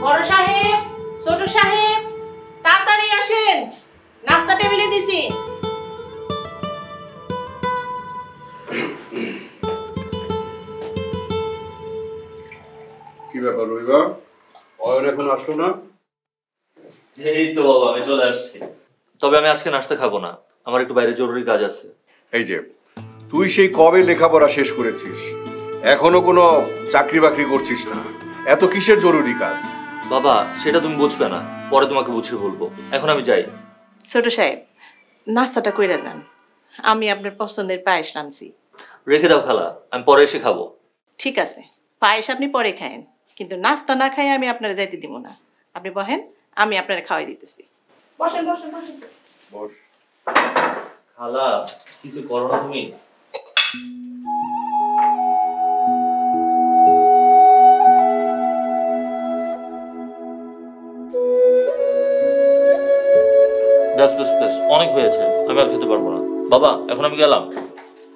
বড় সাহেব, ছোট সাহেব, তাড়াতাড়ি আসেন, নাস্তা টেবিলে দিছি। কি ব্যাপার রবিবা, অয়ন এখন আসলো না? এই তো বাবা, আমি চলে আসছি। তবে আমি আজকে নাস্তা খাবো না, আমার একটু বাইরে জরুরি কাজ আছে। এই যে তুই সেই কবে লেখাপড়া শেষ করেছিস, এখনো কোনো চাকরি বাকরি করছিস না, এত কিসের জরুরি কাজ? বাবা সেটা তুমি বুঝবে না, পরে তোমাকে বুঝিয়ে বলবো, এখন আমি যাই। ছোট সাহেব, নাস্তাটা কইরা যান, আমি আপনার পছন্দের পায়েস রাঁধছি। রেখে দাও খালা, আমি পরে এসে খাবো। ঠিক আছে, পায়েস আপনি পরে খায়েন, কিন্তু নাস্তা না খাই আমি আপনারা যাইতে দিব না। আপনি বহেন, আমি আপনারা খাওয়াই দিতেছি। বসেন বসেন বসেন। বস। খালা কিছু করো না তুমি? ব্যাস ব্যাস ব্যাস, অনেক হয়েছে, আমি আর খেতে পারবো না। বাবা এখন আমি গেলাম।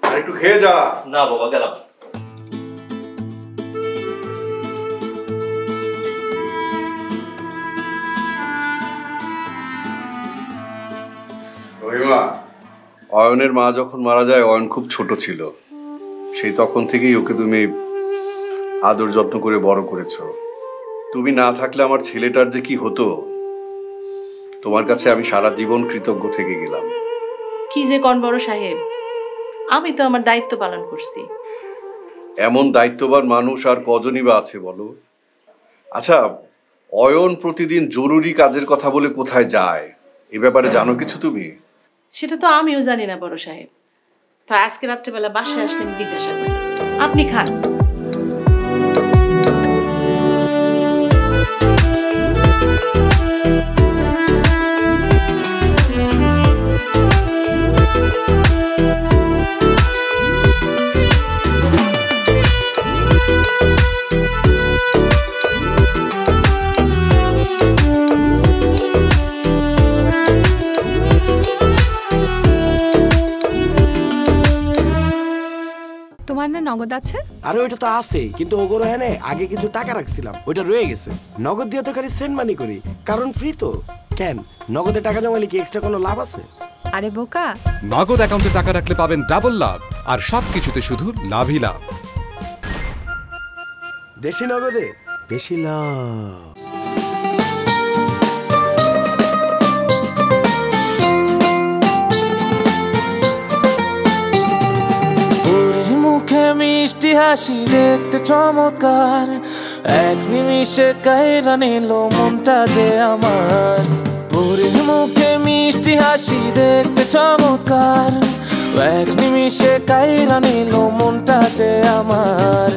আর একটু খেয়ে যা। না বাবা, গেলাম। রহিমা, অয়নের মা যখন মারা যায় অয়ন খুব ছোট ছিল, সেই তখন থেকেই ওকে তুমি আদর যত্ন করে বড় করেছো। তুমি না থাকলে আমার ছেলেটার যে কি হতো, তোমার কাছে আমি সারা জীবন কৃতজ্ঞ থেকে গেলাম। কি যে কোন বড় সাহেব, আমি তো আমার দায়িত্ব পালন করছি। এমন দায়িত্ববান মানুষ আর কজনই বা আছে বলো? আচ্ছা, অয়ন প্রতিদিন জরুরি কাজের কথা বলে কোথায় যায়, এ ব্যাপারে জানো কিছু তুমি? সেটা তো আমিও জানি না বড় সাহেব, তো আজকে রাত্রেবেলা বাসায় আসলে আমি জিজ্ঞাসা করি। আপনি খান। তোমার না নগদ আছে? আরে ওইটা তো আছে, কিন্তু ওগোর হ্যাঁ আগে কিছু টাকা রাখছিলাম, ওইটা রয়ে গেছে। নগদ দিয়ে তো খালি সেন্ড মানি করি, কারণ ফ্রি তো। কেন, নগদে টাকা জমালে কি এক্সট্রা কোনো লাভ আছে? আরে বোকা, নগদ অ্যাকাউন্টে টাকা রাখলে পাবেন ডাবল লাভ, আর সবকিছুতে শুধু লাভই লাভ। দেশি নগদে বেশি লাভ। মুখে মিষ্টি হাসি দেখতে চমৎকার, এক নিমিষে কাইরা নিল মনটা যে আমার। পরীর মুখে মিষ্টি হাসি দেখতে চমৎকার, এক নিমিষে কাইরা নিল মনটা যে আমার।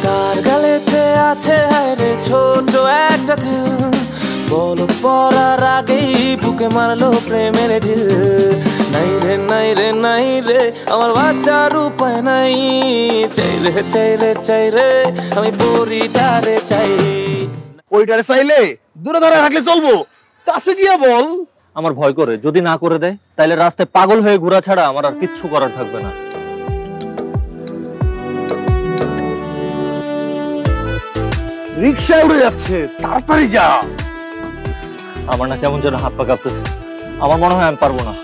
তার গালেতে আছে হায়রে ছোট একটা দিল, বলো পড়ার আগেই বুকে মারলো প্রেমের ঢিল। নাই রে নাই রে নাই রে আমার বাচ্চার উপায় নাই, চাই রে চাই রে চাই রে আমি পরিটারে চাই। ওইটারে চাইলে দূরে ধরে হাঁটলে চলবো, কাছে গিয়া বল। আমার ভয় করে, যদি না করে দেয় তাহলে রাস্তায় পাগল হয়ে ঘোরা ছাড়া আমার আর কিচ্ছু করার থাকবে না। রিক্সা উড়ে যাচ্ছে, তাড়াতাড়ি যা। আমার না কেমন যেন হাত পা কাঁপতেছে, আমার মনে হয় আমি পারবো না।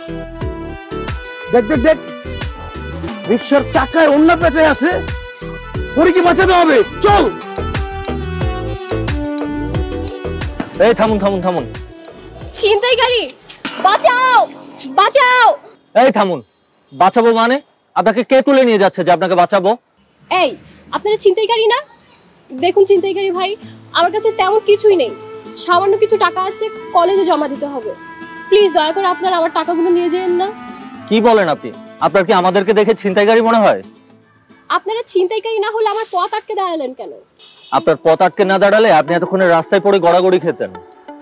দেখ দেখ দেখ, রিক্সার চাকায় অন্য পেঁচায় আছে, পরীকে বাঁচাতে হবে, চল। এই থামুন থামুন থামুন, ছিনতাইকারী বাঁচাও বাঁচাও। এই থামুন, বাঁচাবো মানে? আপনাকে কে তুলে নিয়ে যাচ্ছে যে আপনাকে বাঁচাবো? এই আপনারা ছিনতাইকারী না? দেখুন ছিনতাইকারী ভাই, আমার কাছে তেমন কিছুই নেই, সামান্য কিছু টাকা আছে, কলেজে জমা দিতে হবে। প্লিজ দয়া করে আপনারা আমার টাকাগুলো নিয়ে যেন না। কি বলেন আপনি? আপনার কি আমাদেরকে দেখে ছিনতাইকারী মনে হয়? আপনারা ছিনতাইকারী না হলে আমার পথ আটকে দাঁড়ালেন কেন? আপনার পথ আটকে না দাঁড়ালে আপনি এতক্ষণে রাস্তায় পড়ে গড়াগড়ি খেতেন।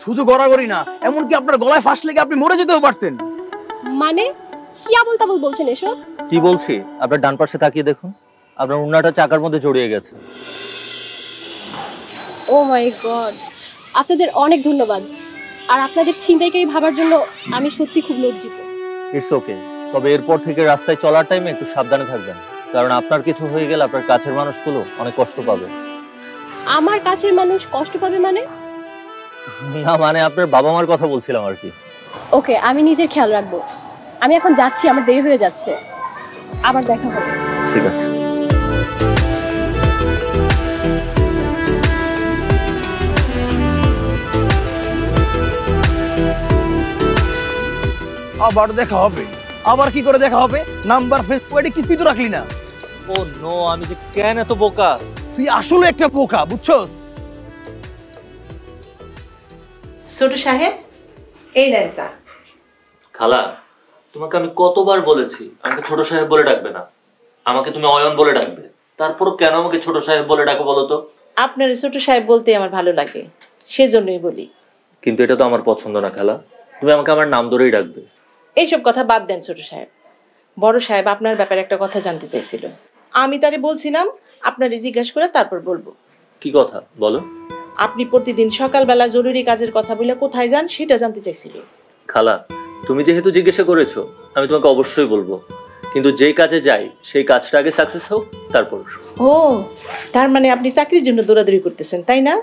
শুধু গড়াগড়ি না, এমনকি আপনার গলায় ফাঁস লেগে আপনি মরে যেতেও পারতেন। মানে কি আবল তাবল বলছেন এসব? কি বলছি, আপনার ডান পাশে তাকিয়ে দেখুন, আপনার উন্নাটা চাকার মধ্যে জড়িয়ে গেছে। ও মাই গড, আপনাদের অনেক ধন্যবাদ। আর আপনাদের ছিনতাইকারী ভাবার জন্য আমি সত্যি খুব লজ্জিত। ইটস ওকে, তবে এরপর থেকে রাস্তায় চলার টাইমে একটু সাবধানে থাকবেন, কারণ আপনার কিছু হয়ে গেলে আপনার কাছের মানুষগুলো অনেক কষ্ট পাবে। আমার কাছের মানুষ কষ্ট পাবে মানে? না মানে আপনার বাবা মার কথা বলছিলাম আর কি। ওকে, আমি নিজের খেয়াল রাখবো। আমি এখন যাচ্ছি, আমার দেরি হয়ে যাচ্ছে। আবার দেখা হবে। ঠিক আছে। আবার দেখা হবে? আবার কি করে দেখা হবে? নাম্বার, ফেসবুক আইডি কিছুই তো রাখলি না। ও নো, আমি যে কেন এত বোকা। তুই আসলে একটা বোকা, বুঝছস? ছোট সাহেব, এই নেন চা। খালা, তোমাকে আমি কতবার বলেছি আমাকে ছোট সাহেব বলে ডাকবে না, আমাকে তুমি অয়ন বলে ডাকবে। তারপরও কেন আমাকে ছোট সাহেব বলে ডাকো বলো তো? আপনার ছোট সাহেব বলতে আমার ভালো লাগে, সেজন্যই বলি। কিন্তু এটা তো আমার পছন্দ না খালা, তুমি আমাকে আমার নাম ধরেই ডাকবে। এইসব কথা বাদ দেন ছোট সাহেব। বড় সাহেব আপনার ব্যাপারে একটা কথা জানতে চাইছিল, আমি তারে বলছিলাম আপনারে জিজ্ঞাসা করে তারপর বলবো। কি কথা বলো? আপনি প্রতিদিন সকালবেলা জরুরি কাজের কথা বলে কোথায় যান সেটা জানতে চাইছিল। খালা, তুমি যেহেতু জিজ্ঞাসা করেছো আমি তোমাকে অবশ্যই বলবো, কিন্তু যেই কাজে যাই সেই কাজটা আগে সাকসেস হোক তারপর। ও, তার মানে আপনি চাকরির জন্য দৌড়াদৌড়ি করতেছেন, তাই না?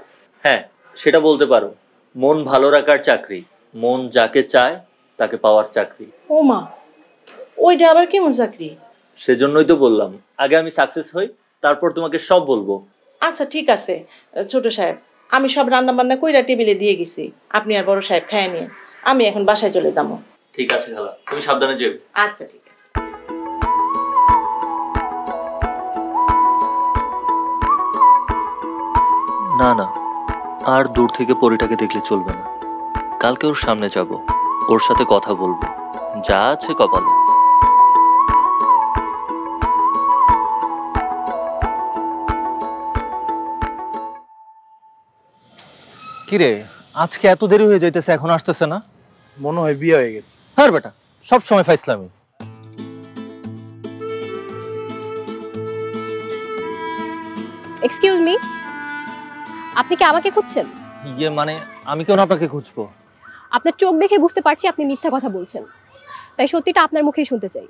হ্যাঁ, সেটা বলতে পারো। মন ভালো রাখার চাকরি, মন যাকে চায় তাকে পাওয়ার চাকরি। ও মা, ওইটা আবার কেমন চাকরি? সেজন্যই তো বললাম আগে আমি সাকসেস হই, তারপর তোমাকে সব বলবো। আচ্ছা ঠিক আছে ছোট সাহেব, আমি সব রান্না বান্না কইরা টেবিলে দিয়ে গেছি, আপনি আর বড় সাহেব খায় নিন। আমি এখন বাসায় চলে যাবো। ঠিক আছে খালা, তুমি সাবধানে যেও। আচ্ছা ঠিক আছে। না না, আর দূর থেকে পরীটাকে দেখলে চলবে না। কালকে ওর সামনে যাব, ওর সাথে কথা বলবো, যা আছে কপালে। কিরে, আজকে এত দেরি হয়ে যাইতেছে, এখন আসতেছে না? মনে হয় বিয়ে হয়ে গেছে। হ্যাঁ বেটা, সব সময় ফাইসলামি। এক্সকিউজ মি, আপনি কি আমাকে খুঁজছেন? ইয়ে মানে আমি কেন আপনাকে খুঁজবো? আপনার চোখ দেখে বুঝতে পারছি আপনি মিথ্যা কথা বলছেন, তাই সত্যিটা আপনার মুখেই শুনতে চাই।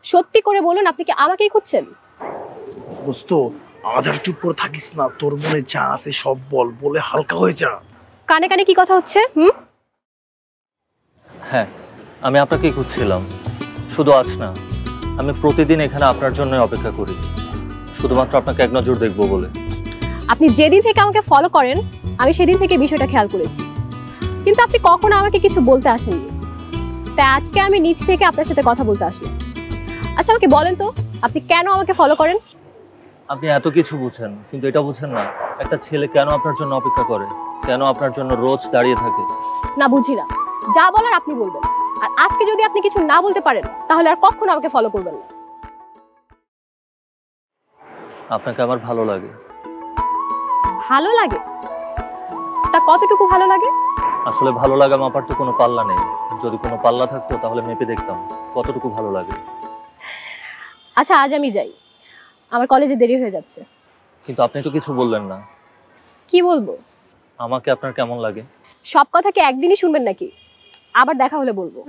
সত্যি করে বলুন, আপনি কি আমাকেই খুঁজছেন? দোস্ত, আজ আর চুপ করে থাকিস না, তোর মনে যা আছে সব বল, বলে হালকা হয়ে যা। কানে কানে কি কথা হচ্ছে? হ্যাঁ, আমি আপনাকেই খুঁজছিলাম। শুধু আজ না, আমি প্রতিদিন এখানে আপনার জন্য অপেক্ষা করি, শুধুমাত্র আপনাকে এক নজর দেখবো বলে। আপনি যেদিন থেকে আমাকে ফলো করেন আমি সেদিন থেকে বিষয়টা খেয়াল করেছি, কিন্তু আপনি কখনো আমাকে কিছু বলতে আসেননি, তাই আজকে আমি নিজ থেকে আপনার সাথে কথা বলতে আসলাম। আচ্ছা আমাকে বলেন তো, আপনি কেন আমাকে ফলো করেন? আপনি এত কিছু বুঝেন, কিন্তু এটা বুঝেন না একটা ছেলে কেন আপনার জন্য অপেক্ষা করে, কেন আপনার জন্য রোজ দাঁড়িয়ে থাকে। না, বুঝি না। যা বলার আপনি বলবেন, আর আজকে যদি আপনি কিছু না বলতে পারেন তাহলে আর কখনো আমাকে ফলো করবেন না। আপনাকে আমার ভালো লাগে। ভালো লাগে? তা কতটুকু ভালো লাগে? আসলে ভালো লাগা মাপার তো কোনো পাল্লা নেই, যদি কোনো পাল্লা থাকতো তাহলে মেপে দেখতাম কতটুকু ভালো লাগে। আচ্ছা আজ আমি যাই, আমার কলেজে দেরি হয়ে যাচ্ছে। কিন্তু আপনি তো কিছু বললেন না। কি বলবো? আমাকে আপনার কেমন লাগে? সব কথা কি একদিনই শুনবেন নাকি? আবার দেখা হলে বলবো।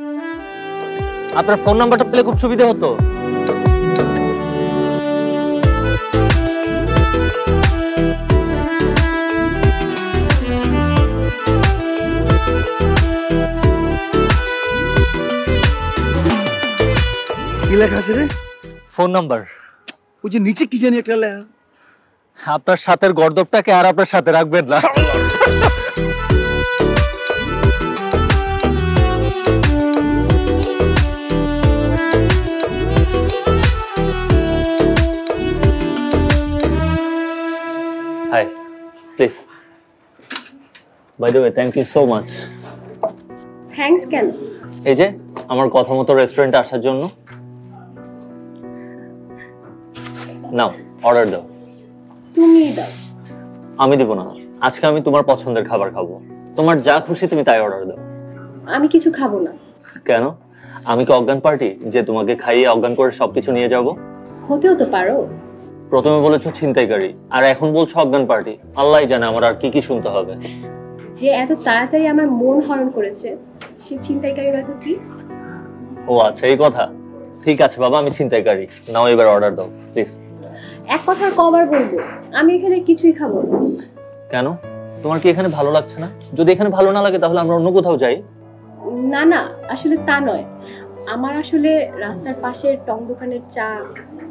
আপনার ফোন নাম্বারটা পেলে খুব সুবিধা হতো। কি লেখা আছে রে? Phone number. ওই যে নিচে কি জানি একটা লেখা। আপনার সাথের গর্দবটাকে আর আপনার সাথে রাখবেন না। Hi, please. By the way, thank you so much. Thanks কেন? এই যে আমার কথা মতো রেস্টুরেন্টে আসার জন্য। নাও অর্ডার দাও। তুমি দাও। আমি দেব না, আজকে আমি তোমার পছন্দের খাবার খাবো। তোমার যা খুশি তুমি তাই অর্ডার দাও। আমি কিছু খাবো না। কেন? আমি কি অজ্ঞান পার্টি যে তোমাকে খাইয়ে অজ্ঞান করে সবকিছু নিয়ে যাব? হতেও তো পারো। প্রথমে বলেছো ছিনতাইকারী, আর এখন বলছো অজ্ঞান পার্টি। আল্লাহই জানে আমার আর কি কি শুনতে হবে। যে এত তাড়াতাড়ি আমার মন হরণ করেছে সে ছিনতাইকারী নয় তো কি? ও আচ্ছা, এই কথা। ঠিক আছে বাবা, আমি ছিনতাইকারী। নাও এবার অর্ডার দাও প্লিজ। এক কথা কবার বলবো, আমি এখানে কিছুই খাবো না। কেন? তোমার কি এখানে ভালো লাগছে না? যদি এখানে ভালো না লাগে তাহলে আমরা অন্য কোথাও যাই। না না, আসলে তা নয়, আমার আসলে রাস্তার পাশের টং দোকানের চা,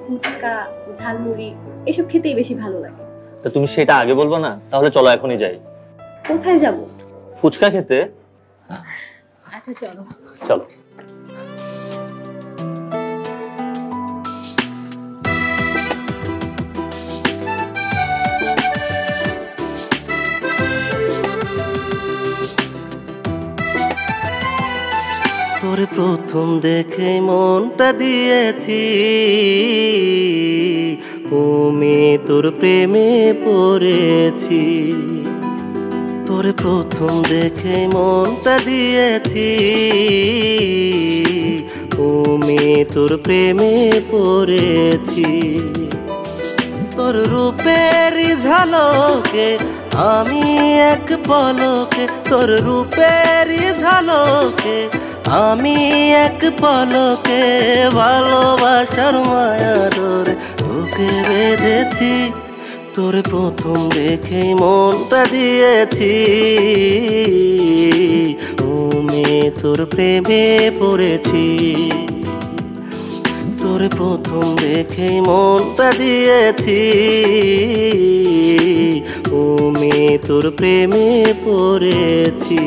ফুচকা, ঝালমুড়ি এসব খেতেই বেশি ভালো লাগে। তা তুমি সেটা আগে বলবো না? তাহলে চলো এখনই যাই। কোথায় যাব? ফুচকা খেতে। আচ্ছা চলো। চলো। তোরে প্রথম দেখে মনটা দিয়েছি, আমি তোর প্রেমে পড়েছি। তোরে প্রথম দেখে মনটা দিয়েছি, আমি তোর প্রেমে পড়েছি। তোর রূপের ঝালকে আমি এক পলকে, তোর রূপের ঝালকে আমি এক পলকে ভালোবাসার মায়া ধরে তোকে বেঁধেছি। তোরে প্রথম দেখে মনটা দিয়েছি, আমি তোর প্রেমে পড়েছি। তোরে প্রথম দেখে মনটা দিয়েছি, আমি তোর প্রেমে পড়েছি।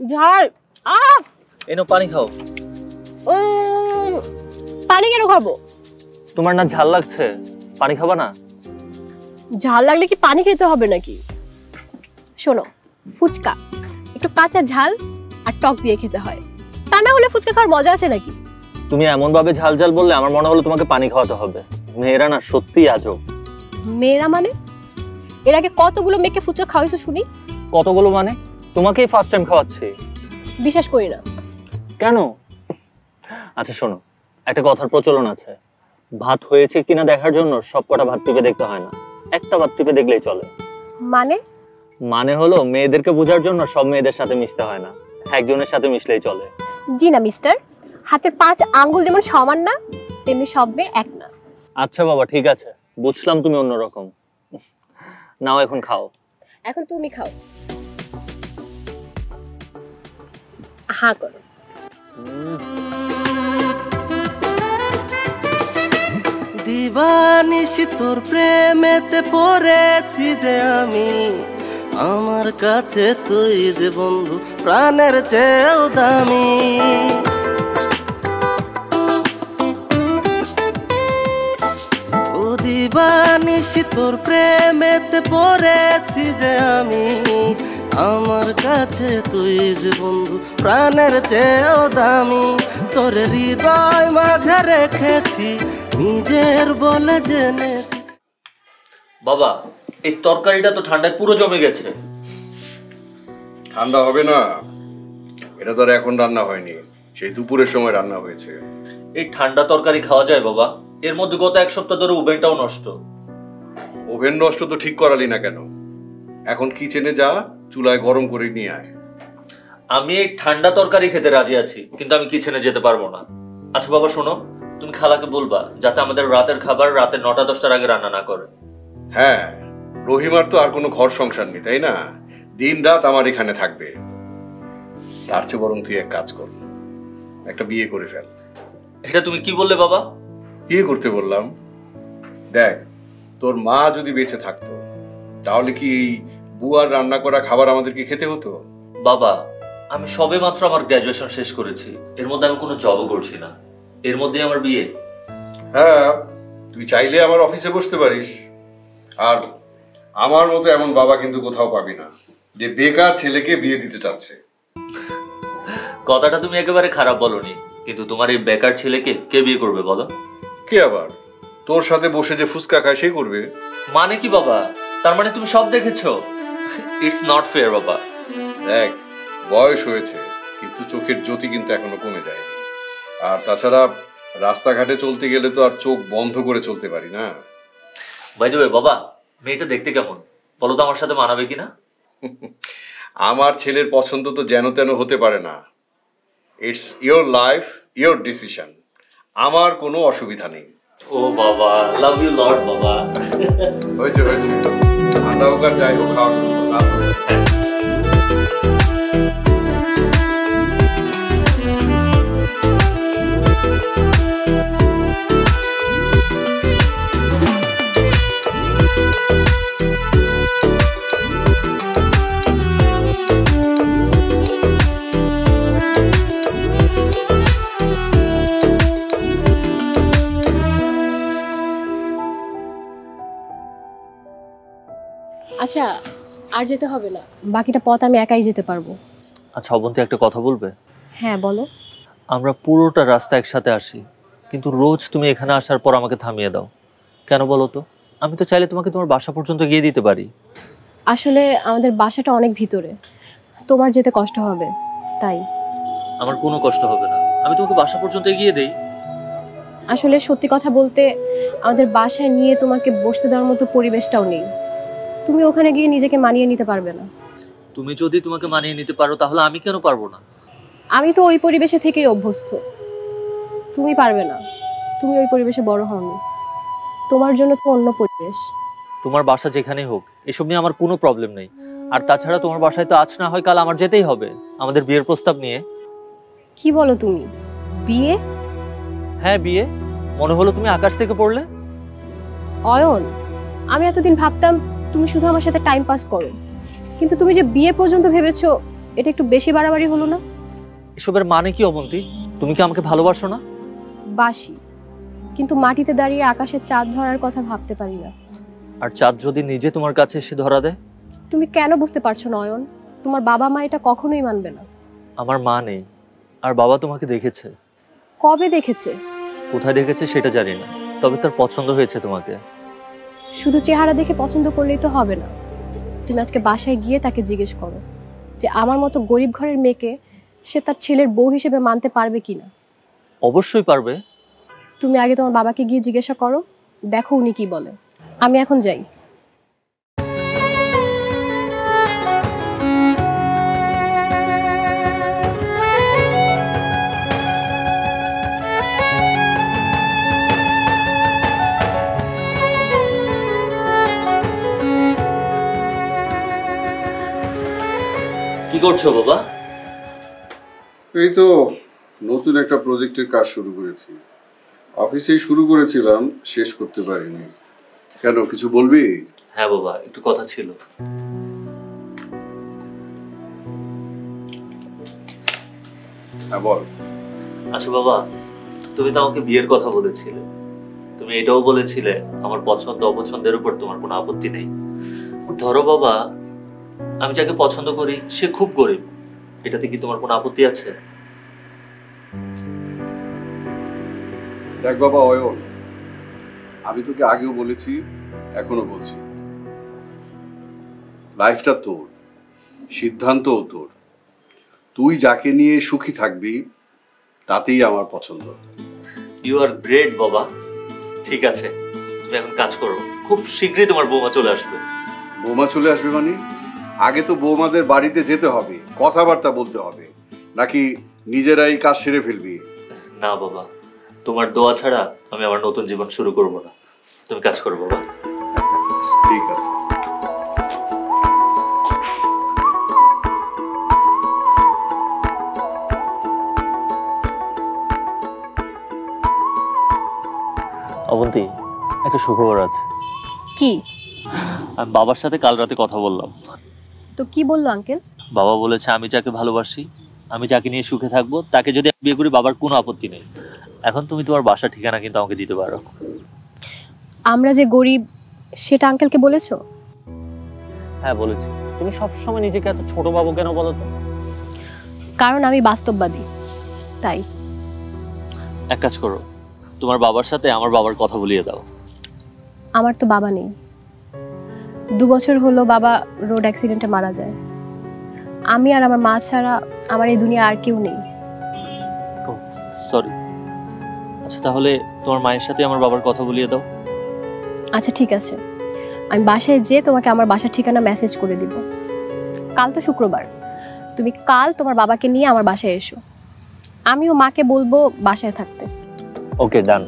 ঝাল। এনো পানি খাও। পানি কেন খাবো? তোমার না ঝাল লাগছে, পানি খাবা না? ঝাল লাগলে কি পানি খেতে হবে নাকি? শোনো, ফুচকা একটু কাঁচা ঝাল আর টক দিয়ে খেতে হয়, তা না হলে ফুচকা খাওয়ার মজা আছে নাকি? তুমি এমন ভাবে ঝাল ঝাল বললে আমার মনে হলো তোমাকে পানি খাওয়াতে হবে। মেয়েরা না সত্যিই আজব। মেয়েরা মানে? এর আগে কতগুলো মেয়েকে ফুচকা খাওয়াইছো শুনি? কতগুলো মানে? তোমাকেই ফার্স্ট টাইম খাওয়াচ্ছি। বিশ্বাস করি না। কেন? আচ্ছা শোনো, একটা কথার প্রচলন আছে, ভাত হয়েছে কিনা দেখার জন্য সব কটা ভাত টিপে দেখতে হয় না, একটা ভাত টিপে দেখলেই চলে। মানে? মানে হলো মেয়েদেরকে বোঝার জন্য সব মেয়েদের সাথে মিশতে হয় না, একজনের সাথে মিশলেই চলে। জি না মিস্টার, হাতের 5 আঙ্গুল যেমন সমান না তেমনি সব মেয়ে এক না। আচ্ছা বাবা ঠিক আছে, বুঝলাম তুমি অন্যরকম। নাও এখন খাও। এখন তুমি খাও। হ্যাঁ করো। দিবানিশি তোর প্রেমেতে পড়েছি যে আমি, আমার কাছে তুই যে বন্ধু প্রাণের চেয়েও দামি। ও দিবানিশি তোর প্রেমেতে পড়েছি যে আমি, আমার কাছে তুই যে বন্ধু প্রাণের চেয়েও দামি। তোর হৃদয় মাঝে রেখেছি নিজের বলে জেনেছি। বাবা এই তরকারিটা তো ঠান্ডায় পুরো জমে গেছে। ঠান্ডা হবে না, এটা তো আর এখন রান্না হয়নি, সেই দুপুরের সময় রান্না হয়েছে। এই ঠান্ডা তরকারি খাওয়া যায় বাবা? এর মধ্যে গত 1 সপ্তাহ ধরে ওভেনটাও নষ্ট। ওভেন নষ্ট তো ঠিক করালি না কেন? এখন কিচেনে যা, চুলায় গরম করে নিয়ে আয়। আমি এই ঠান্ডা তরকারি খেতে রাজি আছি, কিন্তু আমি কিচেনে যেতে পারবো না। আচ্ছা বাবা শোনো, তুমি খালাকে বলবা যাতে আমাদের রাতের খাবার রাতে 9টা-10টার আগে রান্না না করে। হ্যাঁ, রহিমার তো আর কোনো ঘর সংসার নেই তাই না, দিন রাত আমার এখানে থাকবে। তার চেয়ে বরং তুই এক কাজ কর, একটা বিয়ে করে ফেল। এটা তুমি কি বললে বাবা? বিয়ে করতে বললাম। দেখ, তোর মা যদি বেঁচে থাকতো তাহলে কি এই বুয়ার রান্না করা খাবার আমাদেরকে খেতে হতো? বাবা আমি সবে মাত্র আমার গ্র্যাজুয়েশন শেষ করেছি, এর মধ্যে আমি কোনো জবও করছি না, এর মধ্যেই আমার বিয়ে। হ্যাঁ, তুই চাইলে আমার অফিসে বসতে পারিস। আর আমার মতো এমন বাবা কিন্তু কোথাও পাবি না যে বেকার ছেলেকে বিয়ে দিতে চাচ্ছে। কথাটা তুমি একেবারে খারাপ বলনি, কিন্তু তোমার এই বেকার ছেলেকে কে বিয়ে করবে বলো? কে আবার? তোর সাথে বসে যে ফুচকা খায় সে করবে। মানে কি বাবা? তার মানে তুমি সব দেখেছো? ইটস নট ফেয়ার বাবা। দেখ, বয়স হয়েছে কিন্তু চোখের জ্যোতি কিন্তু এখনো কমে যায়নি। আর তাছাড়া রাস্তাঘাটে চলতে গেলে তো আর চোখ বন্ধ করে চলতে পারি না। বাই দ্য ওয়ে বাবা, মেয়েটা দেখতে কেমন বলো তো, আমার সাথে মানাবে কিনা? আমার ছেলের পছন্দ তো যেন তেন হতে পারে না। It's your life, your decision. আমার কোনো অসুবিধা নেই। ও বাবা, লাভ ইউ লট বাবা। হয়েছে হয়েছে, ঠান্ডা হোক আর যাই হোক, খাওয়া শুরু করো, রাত হয়েছে। আচ্ছা, আর যেতে হবে না, বাকিটা পথ আমি একাই যেতে পারবো। আচ্ছা অবন্তী, একটা কথা বলবে? হ্যাঁ বলো। আমরা পুরোটা রাস্তা একসাথে আসি, কিন্তু রোজ তুমি এখানে আসার পর আমাকে থামিয়ে দাও কেন বলো তো? আমি তো চাইলে তোমাকে তোমার বাসা পর্যন্ত গিয়ে দিতে পারি। আসলে আমাদের বাসাটা অনেক ভিতরে, তোমার যেতে কষ্ট হবে তাই। আমার কোনো কষ্ট হবে না, আমি তোমাকে বাসা পর্যন্ত এগিয়ে দেই। আসলে সত্যি কথা বলতে আমাদের বাসায় নিয়ে তোমাকে বসতে দেওয়ার মতো পরিবেশটাও নেই। তুমি ওখানে গিয়ে নিজেকে মানিয়ে নিতে পারবে না। তুমি যদি তোমাকে মানিয়ে নিতে পারো তাহলে আমি কেন পারবো না? আমি তো ওই পরিবেশে থেকেই অভ্যস্ত, তুমি পারবে না। তুমি ওই পরিবেশে বড় হওনি, তোমার জন্য তো অন্য পরিবেশ। তোমার বাসা যেখানেই হোক, এসব নিয়ে আমার কোনো প্রবলেম নেই। আর তাছাড়া তোমার বাসায় তো আজ না হয় কাল আমার যেতেই হবে, আমাদের বিয়ের প্রস্তাব নিয়ে। কি বলো তুমি? বিয়ে? হ্যাঁ বিয়ে। মনে হলো তুমি আকাশ থেকে পড়লে। অয়ন, আমি এতদিন ভাবতাম তুমি শুধু আমার সাথে টাইম পাস করো, কিন্তু তুমি যে বিয়ে পর্যন্ত ভেবেছো, এটা একটু বেশি বাড়াবাড়ি হলো না? এসবের মানে কি অবন্তী? তুমি কি আমাকে ভালোবাসো না? বাসি, কিন্তু মাটিতে দাঁড়িয়ে আকাশের চাঁদ ধরার কথা ভাবতে পারি না। আর চাঁদ যদি নিজে তোমার কাছে এসে ধরা দেয়? তুমি কেন বুঝতে পারছো না অয়ন? তোমার বাবা মা এটা কখনোই মানবে না। আমার মা নেই, আর বাবা তোমাকে দেখেছে। কবে দেখেছে? কোথায় দেখেছে সেটা জানি না, তবে তার পছন্দ হয়েছে তোমাকে। শুধু চেহারা দেখে পছন্দ করলেই তো হবে না, তুমি আজকে বাসায় গিয়ে তাকে জিজ্ঞেস করো যে আমার মতো গরিব ঘরের মেয়েকে সে তার ছেলের বউ হিসেবে মানতে পারবে কিনা। অবশ্যই পারবে। তুমি আগে তোমার বাবাকে গিয়ে জিজ্ঞাসা করো, দেখো উনি কি বলে। আমি এখন যাই। কি করছো বাবা? এই তো নতুন একটা প্রজেক্টের কাজ শুরু করেছি। অফিসেই শুরু করেছিলাম, শেষ করতে পারিনি। কেন, কিছু বলবি? হ্যাঁ বাবা, একটু কথা ছিল। হ্যাঁ বল। আচ্ছা বাবা, তুমি তো আমাকে বিয়ের কথা বলেছিলে, তুমি এটাও বলেছিলে আমার পছন্দ অপছন্দের উপর তোমার কোনো আপত্তি নেই। ধরো বাবা, আমি যাকে পছন্দ করি সে খুব গরিব, এটাতে কি তোমার কোনো আপত্তি আছে? দেখ বাবা অয়ন, আমি তোকে আগেও বলেছি, এখনো বলছি, লাইফটা তোর, সিদ্ধান্তও তোর। তুই যাকে নিয়ে সুখী থাকবি তাতেই আমার পছন্দ। ইউ আর গ্রেট বাবা। ঠিক আছে, তুমি এখন কাজ করো, খুব শীঘ্রই তোমার বৌমা চলে আসবে। বৌমা চলে আসবে মানে? আগে তো বৌমাদের বাড়িতে যেতে হবে, কথাবার্তা বলতে হবে, নাকি নিজেরাই কাজ সেরে ফেলবি? না বাবা, তোমার দোয়া ছাড়া আমি আমার নতুন জীবন শুরু করব না। তুমি কাজ করো বাবা। ঠিক আছে। অবন্তী, একটা সুখবর আছে। কি? আমি বাবার সাথে কাল রাতে কথা বললাম। তো কি বললো আঙ্কেল? বাবা বলেছে আমি যাকে ভালোবাসি, আমি যাকে নিয়ে সুখে থাকবো, তাকে যদি বিয়ে করি বাবার কোনো আপত্তি নেই। এখন তুমি তোমার বাসার ঠিকানা কিন্তু আমাকে দিতে পারো। আমরা যে গরিব সেটা আঙ্কেলকে বলেছো? হ্যাঁ বলেছি। তুমি সবসময় নিজেকে এত ছোট ভাবো কেন বলো তো? কারণ আমি বাস্তববাদী, তাই। এক কাজ করো, তোমার বাবার সাথে আমার বাবার কথা বলিয়ে দাও। আমার তো বাবা নেই, 2 বছর হলো বাবা রোড অ্যাক্সিডেন্টে মারা যায়। আমি আর আমার মা ছাড়া আমার এই দুনিয়া আর কেউ নেই। সরি। আচ্ছা তাহলে তোমার মায়ের সাথে আমার বাবার কথা বলিয়ে দাও। আচ্ছা ঠিক আছে, আমি বাসায় যেয়ে তোমাকে আমার বাসার ঠিকানা মেসেজ করে দিব। কাল তো শুক্রবার, তুমি কাল তোমার বাবাকে নিয়ে আমার বাসায় এসো। আমিও মাকে বলবো বাসায় থাকতে। ওকে, ডান।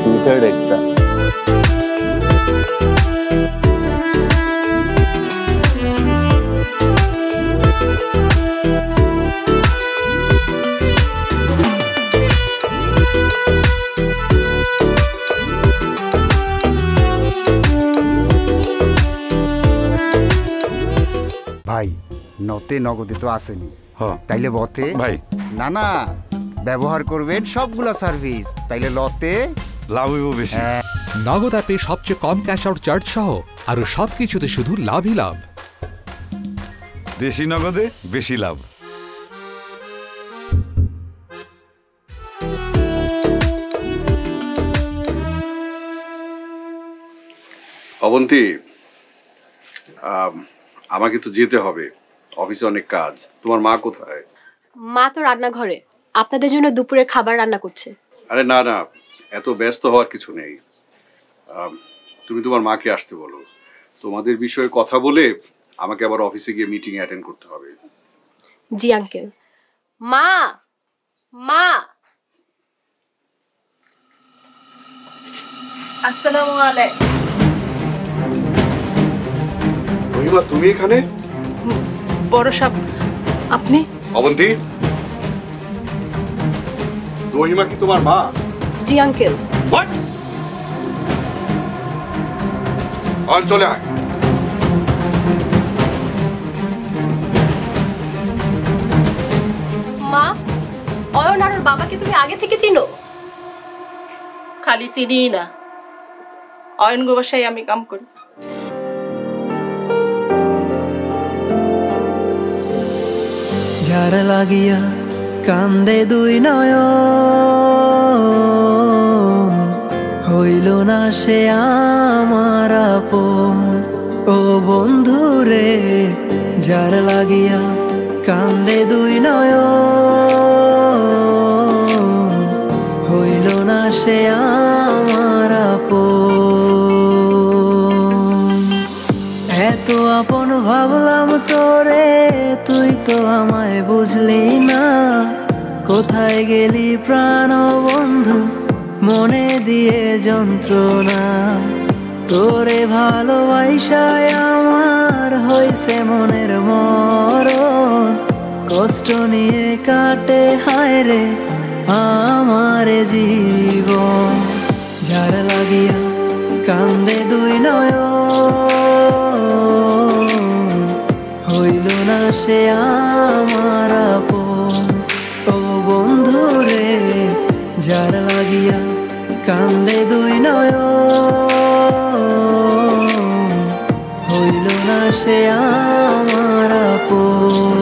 সুইটার একটা। ভাই নতে নগদে তো আসেনি, তাইলে বতে ভাই না না ব্যবহার করবেন সবগুলা সার্ভিস, তাইলে লতে লাভ হইব বেশি। নগদ অ্যাপে সবচেয়ে কম ক্যাশ আউট চার্জ সহ আরো সবকিছুতে শুধু লাভই লাভ। দেশি নগদে বেশি লাভ। অবন্তী, আমাকে তো যেতে হবে, অফিসে অনেক কাজ। তোমার মা কোথায়? মা তো রান্নাঘরে আপনাদের জন্য দুপুরের খাবার রান্না করছে। আরে না না, এত ব্যস্ত হওয়ার কিছু নেই। তুমি তোমার মাকে আসতে বলো, তোমাদের বিষয়ে কথা বলে আমাকে আবার অফিসে গিয়ে মিটিং অ্যাটেন্ড করতে হবে। জি আঙ্কেল। মা মা আসসালামু আলাইকুম। রহিমা, তুমি এখানে? বড় সাহেব আপনি? অবন্তী, রহিমা কি তোমার মা? জি আঙ্কেল। চলে আয়। মা, অয়ন আর ওর বাবাকে তুমি আগে থেকে চিনো? খালি চিনি না, অয়ন গো বাসায় আমি কাম করি। যার লাগিয়া কান্দে দুই নয়ন, হইল না সে আমার আপন। ও বন্ধু রে, যার লাগিয়া কান্দে দুই নয়ন, হইল না সে আমার আপন। এত আপন ভাবলাম তোরে, তুই তো আমায় বুঝলি না। কোথায় গেলি প্রাণ বন্ধু, মনে দিয়ে যন্ত্রণা। তোরে ভালোবাসায় আমার হইছে মনের মরণ। কষ্ট নিয়ে কাটে হায় রে আমার জীবন। যার লাগিয়া কান্দে দুই নয়ন, হইল না সে আমার আপন। ও বন্ধু রে, যার লাগিয়া কান্দে দুই নয়ন, হইল না সে আমার আপন।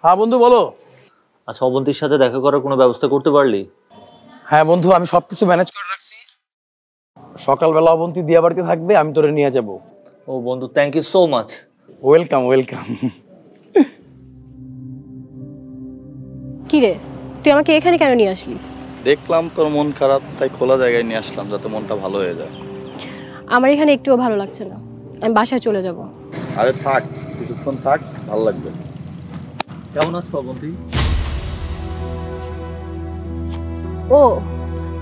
হ্যাঁ বন্ধু বলো। আচ্ছা, অবন্তীর সাথে দেখা করার কোনো ব্যবস্থা করতে পারলি? হ্যাঁ বন্ধু, আমি সবকিছু ম্যানেজ করে রাখছি। সকালবেলা অবন্তী দিয়া বাড়িতে থাকবে, আমি তোরে নিয়ে যাব। ও বন্ধু, thank you so much. Welcome welcome. কি রে, তুই আমাকে এখানে কেন নিয়ে আসলি? দেখলাম তোর মন খারাপ, তাই খোলা জায়গায় নিয়ে আসলাম যাতে মনটা ভালো হয়ে যায়। আমার এখানে একটুও ভালো লাগছে না, আমি বাসায় চলে যাব। আরে থাক, কিছুক্ষণ থাক, ভালো লাগবে। কেমন আছো অবন্তী? ও,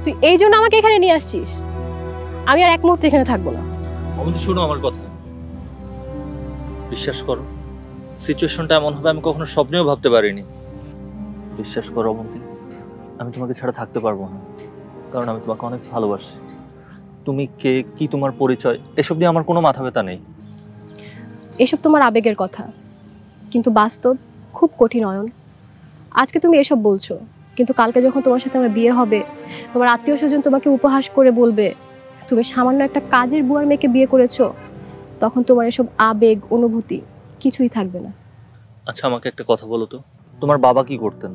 তুই এই জন্য আমাকে এখানে নিয়ে আসছিস? আমি আর এক মুহূর্ত এখানে থাকবো না। অবন্তী শোনো আমার কথা, বিশ্বাস করো সিচুয়েশনটা এমন হবে আমি কখনো স্বপ্নেও ভাবতে পারিনি। বিশ্বাস করো অবন্তী, আমি তোমাকে ছাড়া থাকতে পারবো না, কারণ আমি তোমাকে অনেক ভালোবাসি। তুমি কে, কি তোমার পরিচয়, এসব নিয়ে আমার কোনো মাথা ব্যথা নেই। এসব তোমার আবেগের কথা, কিন্তু বাস্তব খুব কঠিন। অয়ন, আজকে তুমি এসব বলছো, কিন্তু কালকে যখন তোমার সাথে আমার বিয়ে হবে, তোমার আত্মীয় স্বজন তোমাকে উপহাস করে বলবে তুমি সামান্য একটা কাজের বুয়ার মেয়েকে বিয়ে করেছো, তখন তোমার এসব আবেগ অনুভূতি কিছুই থাকবে না। আচ্ছা আমাকে একটা কথা বলো তো, তোমার বাবা কি করতেন?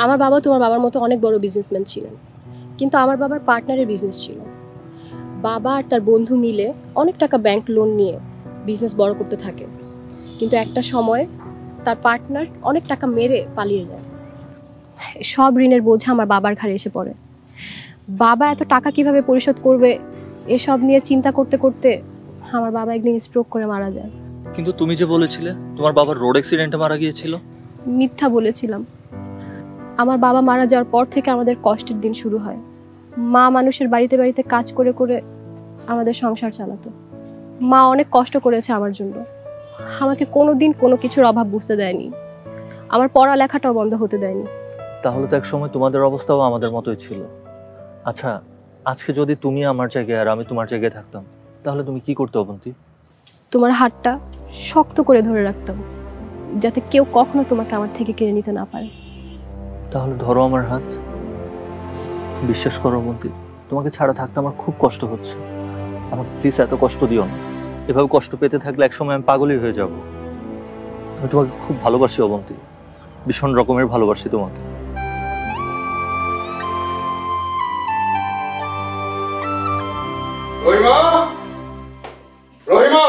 আমার বাবা তোমার বাবার মতো অনেক বড় বিজনেসম্যান ছিলেন, কিন্তু আমার বাবার পার্টনারের বিজনেস ছিল। বাবা আর তার বন্ধু মিলে অনেক টাকা ব্যাংক লোন নিয়ে বিজনেস বড় করতে থাকে, কিন্তু একটা সময় তার পার্টনার অনেক টাকা মেরে পালিয়ে যায়। সব ঋণের বোঝা আমার বাবার ঘাড়ে এসে পড়ে। বাবা এত টাকা কিভাবে পরিশোধ করবে এসব নিয়ে চিন্তা করতে করতে আমার বাবা একদিন স্ট্রোক করে মারা যায়। কিন্তু তুমি যে বলেছিলে তোমার বাবার রোড অ্যাক্সিডেন্টে মারা গিয়েছিল। মিথ্যা বলেছিলাম। আমার বাবা মারা যাওয়ার পর থেকে আমাদের কষ্টের দিন শুরু হয়। মা মানুষের বাড়িতে বাড়িতে কাজ করে করে আমাদের সংসার চালাতো। মা অনেক কষ্ট করেছে আমার জন্য, আমাকে কোনোদিন কোনো কিছুর অভাব বুঝতে দেয়নি, আমার পড়ালেখাটাও বন্ধ হতে দেয়নি। তাহলে তো এক সময় তোমাদের অবস্থাও আমাদের মতোই ছিল। আচ্ছা আজকে যদি তুমি আমার জায়গায় আর আমি তোমার জায়গায় থাকতাম, তাহলে তুমি কি করতে অবন্তী? তোমার হাতটা শক্ত করে ধরে রাখতাম, যাতে কেউ কখনো তোমাকে আমার থেকে কেড়ে নিতে না পারে। তাহলে ধরো আমার হাত। বিশ্বাস করো অবন্তী, তোমাকে ছাড়া থাকতে আমার খুব কষ্ট হচ্ছে। আমাকে প্লিজ এত কষ্ট দিও না। এভাবে কষ্ট পেতে থাকলে একসময় আমি পাগলই হয়ে যাব। আমি তোমাকে খুব ভালোবাসি অবন্তী, ভীষণ রকমের ভালোবাসি তোমাকে। রহিমা, রহিমা,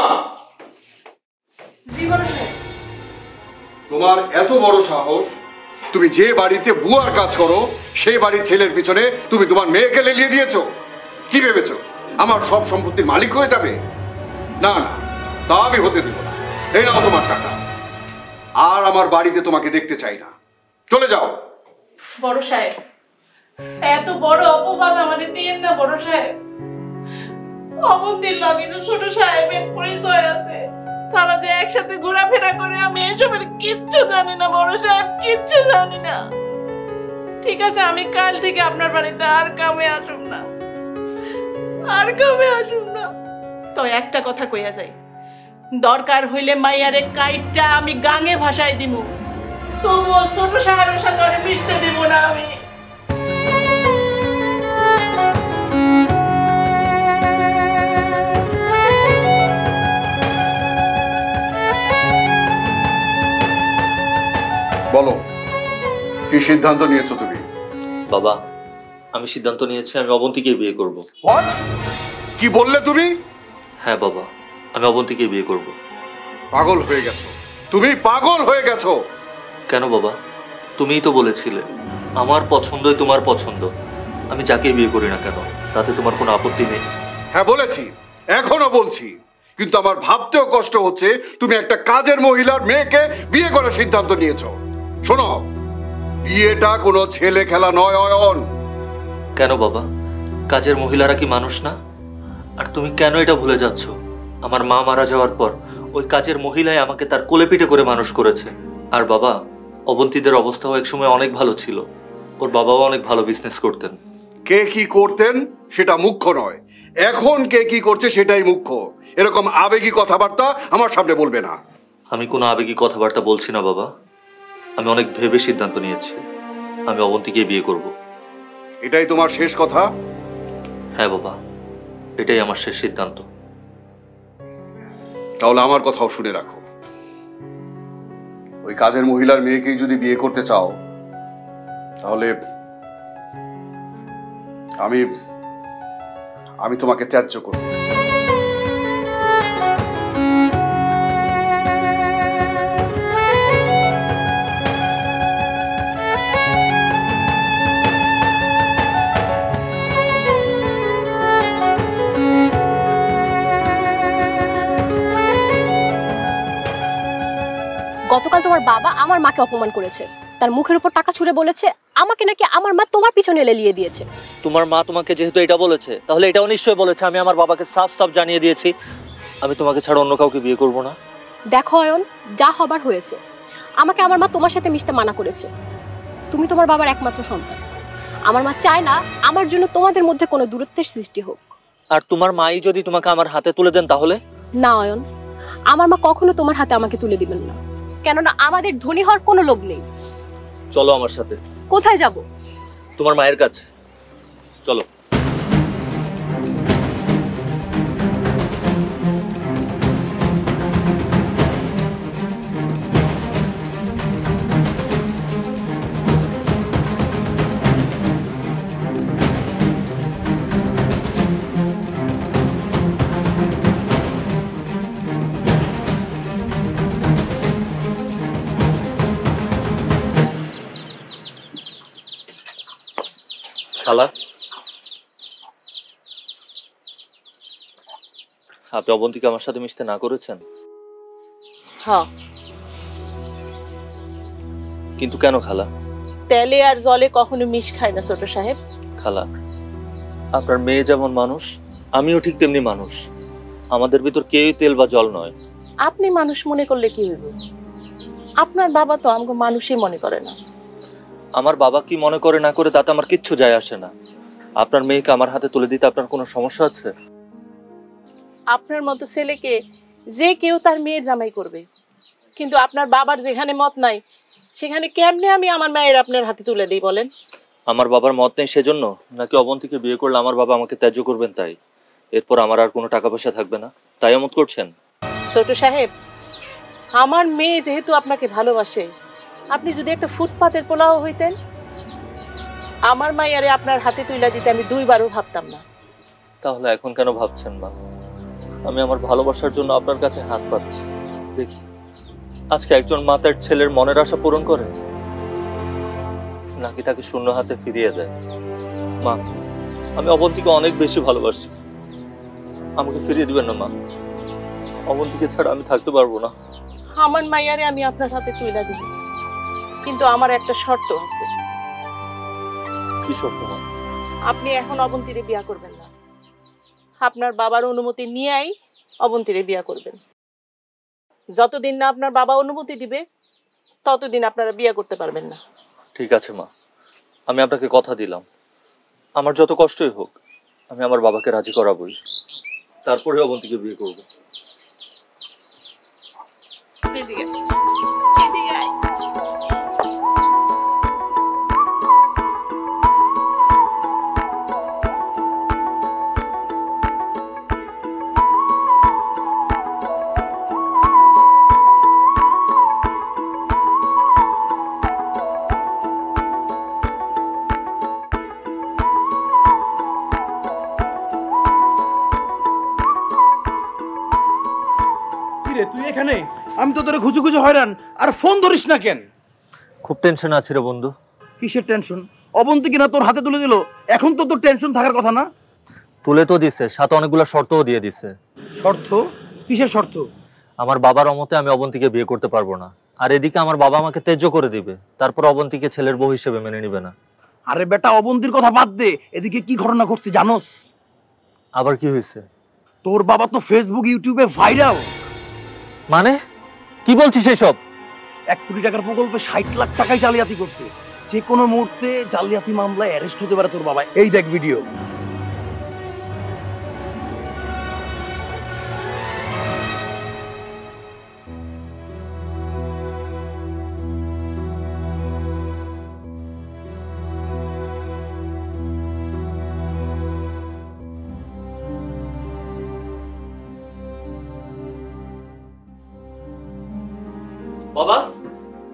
তোমার এত বড় সাহস, তুমি যে বাড়িতে বুয়ার কাজ করো সেই বাড়ির ছেলের পিছনে তুমি তোমার মেয়েকে লেলিয়ে দিয়েছো। কি ভেবেছো আমার সব সম্পত্তির মালিক হয়ে যাবে? না না, তা আমি হতে দেব না। এই নাও তোমার টাকা, আর আমার বাড়িতে তোমাকে দেখতে চাই না। চলে যাও। বড় সাহেব, এত বড় অপবাদ আমাদের দিয়েন না বড় সাহেব। অবন্তীর লগে তো ছোট সাহেবের পরিচয় আছে, তারা যে একসাথে ঘোরাফেরা করে, আমি এসবের কিচ্ছু জানি না বড় সাহেব, কিচ্ছু জানি না। ঠিক আছে, আমি কাল থেকে আপনার বাড়িতে আর কামে আসুম না, আর কামে আসুম না। তো একটা কথা কইয়া যাই, দরকার হইলে মাইয়ারে কাইটটা আমি গাঙে ভাষায় দিমু, তবুও ছোট সাহেবের সাথে আর মিশতে দিব না আমি। বলো, কি সিদ্ধান্ত নিয়েছো তুমি? বাবা, আমি সিদ্ধান্ত নিয়েছি আমি অবন্তীকে বিয়ে করব। হোয়াট? কি বললে তুমি? হ্যাঁ বাবা, আমি অবন্তীকে বিয়ে করব। পাগল হয়ে গেছো তুমি, পাগল হয়ে গেছো। কেন বাবা? তুমিই তো বলেছিলে আমার পছন্দই তোমার পছন্দ, আমি যাকে বিয়ে করি না কেন তাতে তোমার কোনো আপত্তি নেই। হ্যাঁ বলেছি, এখনো বলছি, কিন্তু আমার ভাবতেও কষ্ট হচ্ছে তুমি একটা কাজের মহিলার মেয়েকে বিয়ে করার সিদ্ধান্ত নিয়েছো। শোনো, বিয়েটা কোনো ছেলে খেলা নয় অয়ন। কেন বাবা, কাজের মহিলারা কি মানুষ না? আর তুমি কেন এটা ভুলে যাচ্ছ? আমার মা মারা যাওয়ার পর ওই কাজের মহিলাই আমাকে তার কোলে পিঠে করে মানুষ করেছে। আর বাবা, অবন্তীদের অবস্থাও একসময় অনেক ভালো ছিল, ওর বাবাও অনেক ভালো বিজনেস করতেন। কে কি করতেন সেটা মুখ্য নয়, এখন কে কি করছে সেটাই মুখ্য। এরকম আবেগী কথাবার্তা আমার সামনে বলবে না। আমি কোনো আবেগী কথাবার্তা বলছি না বাবা, আমি অনেক ভেবে সিদ্ধান্ত নিয়েছি আমি অবন্তীকে বিয়ে করব। এটাই তোমার শেষ কথা? হ্যাঁ বাবা, এটাই আমার শেষ সিদ্ধান্ত। তাহলে আমার কথাও শুনে রাখো, ওই কাজের মহিলার মেয়েকেই যদি বিয়ে করতে চাও, তাহলে আমি তোমাকে ত্যায্য করব। গতকাল তোমার বাবা আমার মাকে অপমান করেছে, তার মুখের উপর টাকা ছুঁড়ে বলেছে আমাকে নাকি আমার মা তোমার পিছনে লেলিয়ে দিয়েছে। তোমার মা তোমাকে যেহেতু এটা বলেছে, তাহলে এটাও নিশ্চয়ই বলেছে আমি আমার বাবাকে সাফ সাফ জানিয়ে দিয়েছি আমি তোমাকে ছাড়া অন্য কাউকে বিয়ে করব না। দেখো অয়ন, যা হবার হয়েছে। আমাকে আমার মা তোমার সাথে মিশতে মানা করেছে। তুমি তোমার বাবার একমাত্র সন্তান, আমার মা চায় না আমার জন্য তোমাদের মধ্যে কোনো দূরত্বের সৃষ্টি হোক। আর তোমার মাই যদি তোমাকে আমার হাতে তুলে দেন তাহলে? না অয়ন, আমার মা কখনো তোমার হাতে আমাকে তুলে দিবেন না, কেননা আমাদের ধনী হওয়ার কোনো লোভ নেই। চলো আমার সাথে। কোথায় যাব? তোমার মায়ের কাছে চলো। খালা, আপনি অবন্তীকে আমার সাথে মিশতে না করেছেন? হ্যাঁ। কিন্তু কেন খালা? তেলে আর জলে কখনো মিশ খায় না ছোট সাহেব। খালা, আপনার মেয়ে যেমন মানুষ, আমিও ঠিক তেমনি মানুষ। আমাদের ভিতর কেউই তেল বা জল নয়। আপনি মানুষ মনে করলে কি হইব? আপনার বাবা তো আমাকে মানুষই মনে করে না। আমার বাবা কি মনে করে না করে তাতে আমার কিচ্ছু যায় আসে না। আপনার মেয়েকে আমার হাতে তুলে দিতে আপনার কোনো সমস্যা আছে? আপনার মতো ছেলেকে যে কেউ তার মেয়ের জামাই করবে, কিন্তু আপনার বাবার যেখানে মত নাই সেখানে কেমনে আমি আমার মায়ের আপনার হাতে তুলে দিই বলেন? আমার বাবার মত নেই সেজন্য, নাকি অবন্তীকে বিয়ে করলে আমার বাবা আমাকে ত্যায্য করবেন তাই? এরপর আমার আর কোনো টাকা পয়সা থাকবে না তাই আমত করছেন? ছোট সাহেব, আমার মেয়ে যেহেতু আপনাকে ভালোবাসে, আপনি যদি একটা ফুটপাতের পোলাও হইতেন, আমার মাইয়ারে আপনার হাতে তুলে দিতে আমি দুইবারও ভাবতাম না। তাহলে এখন কেন ভাবছেন না? আমি আমার ভালোবাসার জন্য আপনার কাছে হাত পাচ্ছি। দেখি আজকে একজন মা তার ছেলের মনের আশা পূরণ করে, নাকি তাকে শূন্য হাতে ফিরিয়ে দেয়। মা, আমি অবন্তীকে অনেক বেশি ভালোবাসি, আমাকে ফিরিয়ে দিবেন না মা। অবন্তীকে ছাড়া আমি থাকতে পারবো না। আমার মাইয়ারে আমি আপনার হাতে তুলে দিব, কিন্তু আমার একটা শর্ত আছে। কি শর্ত মা? আপনি এখন অবন্তীরে বিয়া করবেন না। আপনার বাবার অনুমতি নিয়েই অবন্তীরে বিয়া করবেন। যতদিন না আপনার বাবা অনুমতি দিবে ততদিন আপনারা বিয়া করতে পারবেন না। ঠিক আছে মা, আমি আপনাকে কথা দিলাম, আমার যত কষ্টই হোক আমি আমার বাবাকে রাজি করাবই, তারপরে অবন্তীকে বিয়ে করব। তুই এখানে? আমি তো তোরে খুঁজে খুঁজে হয়রান, আর ফোন ধরিস না কেন? খুব টেনশন আছে রে বন্ধু। কিসের টেনশন? অবন্তী কিনা তোর হাতে তুলে দিল, এখন তো তোর টেনশন থাকার কথা না? তুলে তো দিছে, সাথে অনেকগুলো শর্তও দিয়ে দিছে। শর্ত? কিসের শর্ত? আমার বাবার অমতে আমি অবন্তীকে বিয়ে করতে পারবো না, আর এদিকে আমার বাবা আমাকে ত্যায্য করে দিবে, তারপর অবন্তীকে ছেলের বউ হিসেবে মেনে নিবে না। আরে বেটা, অবন্তীর কথা বাদ দে, এদিকে কি ঘটনা ঘটছে জানোস? আবার কি হয়েছে? তোর বাবা তো ফেসবুক ইউটিউবে ভাইরাল। মানে কি বলছিস এসব? 1 কোটি টাকার প্রকল্পে 60 লাখ টাকায় জালিয়াতি করছে। যে কোনো মুহূর্তে জালিয়াতি মামলায় অ্যারেস্ট হতে পারে তোর বাবা। এই দেখ ভিডিও। বাবা,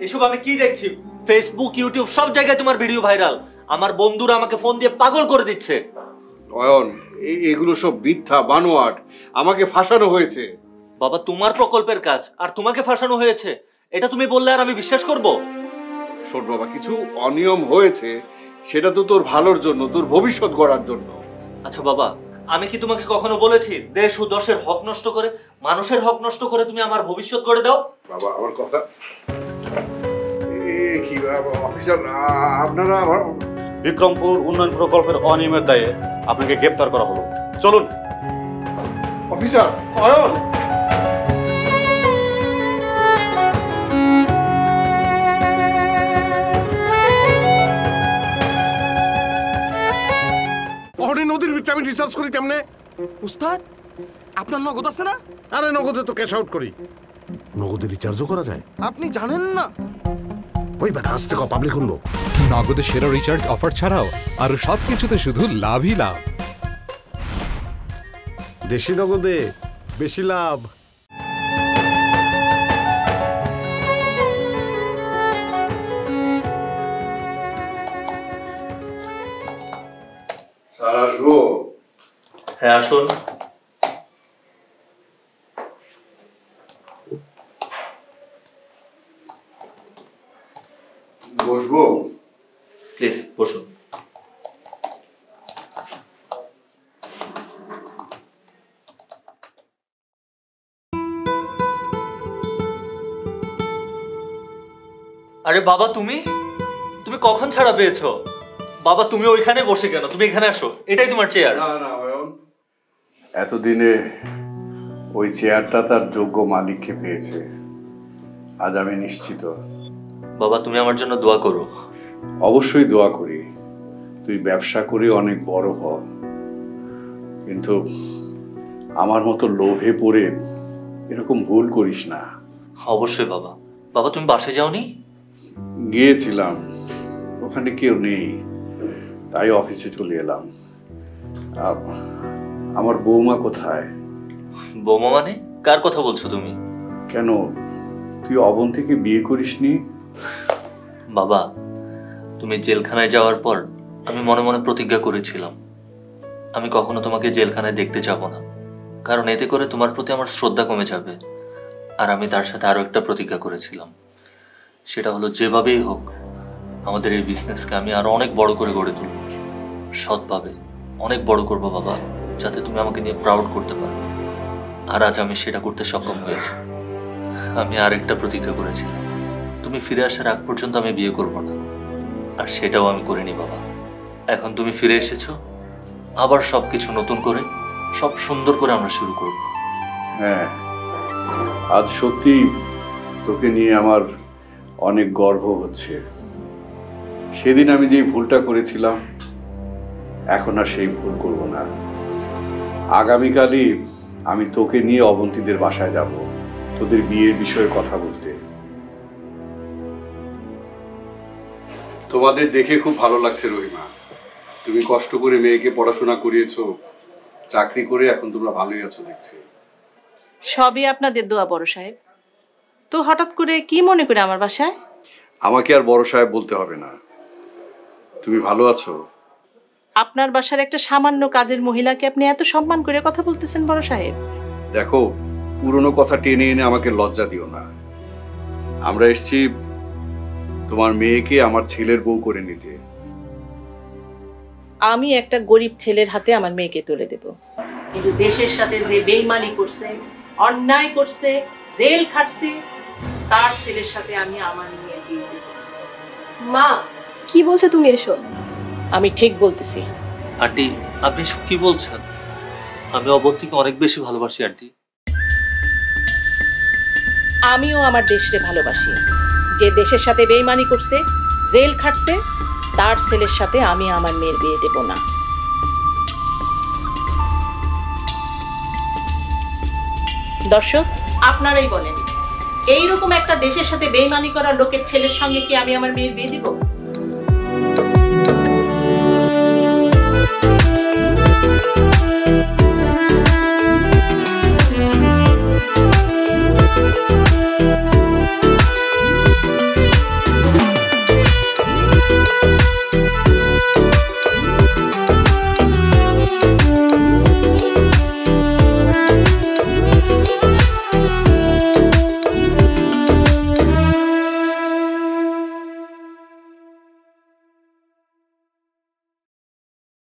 এসব আমি কি দেখছি? ফেসবুক, ইউটিউব সব জায়গায় তোমার ভিডিও ভাইরাল। আমার বন্ধুরা আমাকে ফোন দিয়ে পাগল করে দিচ্ছে। অয়ন, এগুলো সব মিথ্যা বানোয়াট, আমাকে ফাঁসানো হয়েছে। বাবা, তোমার প্রকল্পের কাজ আর তোমাকে ফাঁসানো হয়েছে, এটা তুমি বললে আর আমি বিশ্বাস করব? শোন বাবা, কিছু অনিয়ম হয়েছে, সেটা তো তোর ভালোর জন্য, তোর ভবিষ্যৎ গড়ার জন্য। আচ্ছা বাবা, আমি কি তোমাকে কখনো বলেছি দেশ ও দশের হক নষ্ট করে, মানুষের হক নষ্ট করে তুমি আমার ভবিষ্যৎ গড়ে দাও? বাবা, আমার কথা কি অফিসার, আপনারা আমার বিক্রমপুর উন্নয়ন প্রকল্পের অনিয়মের দায়ে আপনাকে গ্রেপ্তার করা হলো। চলুন অফিসার। অয়ন, নদীর ভিতরে আমি রিসার্চ করি কেমনে? উস্তাদ, আপনার নগদ আছে না? আরে নগদে তো ক্যাশ আউট করি। নগদে রিচার্জও করা যায়? আপনি জানেন না? ওই বেটা আসতে কো, পাবলিক শুনবো। নগদে সেরা রিচার্জ অফার ছাড়াও আরো সবকিছুতে শুধু লাভই লাভ। দেশি নগদে বেশি লাভ। স্যার আসবো? হ্যাঁ আসুন। বসবো? প্লিজ বসুন। আরে বাবা, তুমি তুমি কখন ছাড়া পেয়েছো? বাবা তুমি ওইখানে বসে কেন? তুমি এখানে আসো, এটাই তোমার চেয়ার। না না অয়ন, এতদিনে ওই চেয়ারটা তার যোগ্য মালিককে পেয়েছে। আজ আমি নিশ্চিত। বাবা তুমি আমার জন্য দোয়া করো। অবশ্যই দোয়া করি, তুই ব্যবসা করে অনেক বড় হ, কিন্তু আমার মতো লোভে পড়ে এরকম ভুল করিস না। অবশ্যই বাবা। বাবা তুমি বাসে যাওনি? গিয়েছিলাম, ওখানে কেউ নেই, তাই অফিসে চলে এলাম। আমার বৌমা কোথায়? বৌমা মানে কার কথা বলছো তুমি? কেন, তুই অবন্তীকে বিয়ে করিসনি? বাবা তুমি জেলখানায় যাওয়ার পর আমি মনে মনে প্রতিজ্ঞা করেছিলাম আমি কখনো তোমাকে জেলখানায় দেখতে যাব না, কারণ এতে করে তোমার প্রতি আমার শ্রদ্ধা কমে যাবে। আর আমি তার সাথে আরো একটা প্রতিজ্ঞা করেছিলাম, সেটা হলো যেভাবেই হোক আমাদের এই বিজনেসকে আমি আরো অনেক বড় করে গড়ে তুলব, সৎভাবে অনেক বড় করব বাবা, যাতে তুমি আমাকে নিয়ে প্রাউড করতে পারো। আর আজ আমি সেটা করতে সক্ষম হয়েছি। আমি আরেকটা প্রতিজ্ঞা করেছিলাম, তুমি ফিরে আসার আগ পর্যন্ত আমি বিয়ে করব না, আর সেটাও আমি করিনি বাবা। এখন তুমি ফিরে এসেছো, আবার সবকিছু নতুন করে সব সুন্দর করে আমরা শুরু করব। হ্যাঁ, আজ সত্যি তোকে নিয়ে আমার অনেক গর্ব হচ্ছে। সেদিন আমি যে ভুলটা করেছিলাম, এখন আর সেই ভুল করব না। আগামীকালই আমি তোকে নিয়ে অবন্তীদের বাসায় যাব, তোদের বিয়ের বিষয়ে কথা বলতে। তোমাদের দেখে খুব ভালো লাগছে রহিমা, তুমি কষ্ট করে মেয়েকে পড়াশোনা করিয়েছো, চাকরি করে এখন তোমরা ভালোই আছো দেখছি। সবই আপনাদের দোয়া বড় সাহেব। তো হঠাৎ করে কি মনে করে আমার বাসায়? আমাকে আর বড় সাহেব বলতে হবে না, তুমি ভালো আছো? আপনার বাসার একটা সামান্য কাজের মহিলাকে আপনি এত সম্মান করে কথা বলতেছেন বড় সাহেব? দেখো, পুরনো কথা টেনে এনে আমাকে লজ্জা দিও না। আমরা এসেছি তোমার মেয়েকে আমার ছেলের বউ করে নিতে। আমি একটা গরিব ছেলের হাতে আমার মেয়েকে তুলে দেব, কিন্তু দেশের সাথে যে বেইমানি করছে, অন্যায় করছে, জেল খাটছে, তার ছেলের সাথে আমি আমার মেয়ে বিয়ে দেব। মা কি বলছো তুমি এসব? আমি ঠিক বলতেছি। আন্টি আপনি সব কি বলছেন? আমি অবন্তীকে অনেক বেশি ভালোবাসি আন্টি। আমিও আমার দেশকে ভালোবাসি। যে দেশের সাথে বেইমানি করছে, জেল খাটছে, তার ছেলের সাথে আমি আমার মেয়ের বিয়ে দেব না। দর্শক আপনারাই বলেন, এইরকম একটা দেশের সাথে বেইমানি করা লোকের ছেলের সঙ্গে কি আমি আমার মেয়ের বিয়ে দিব?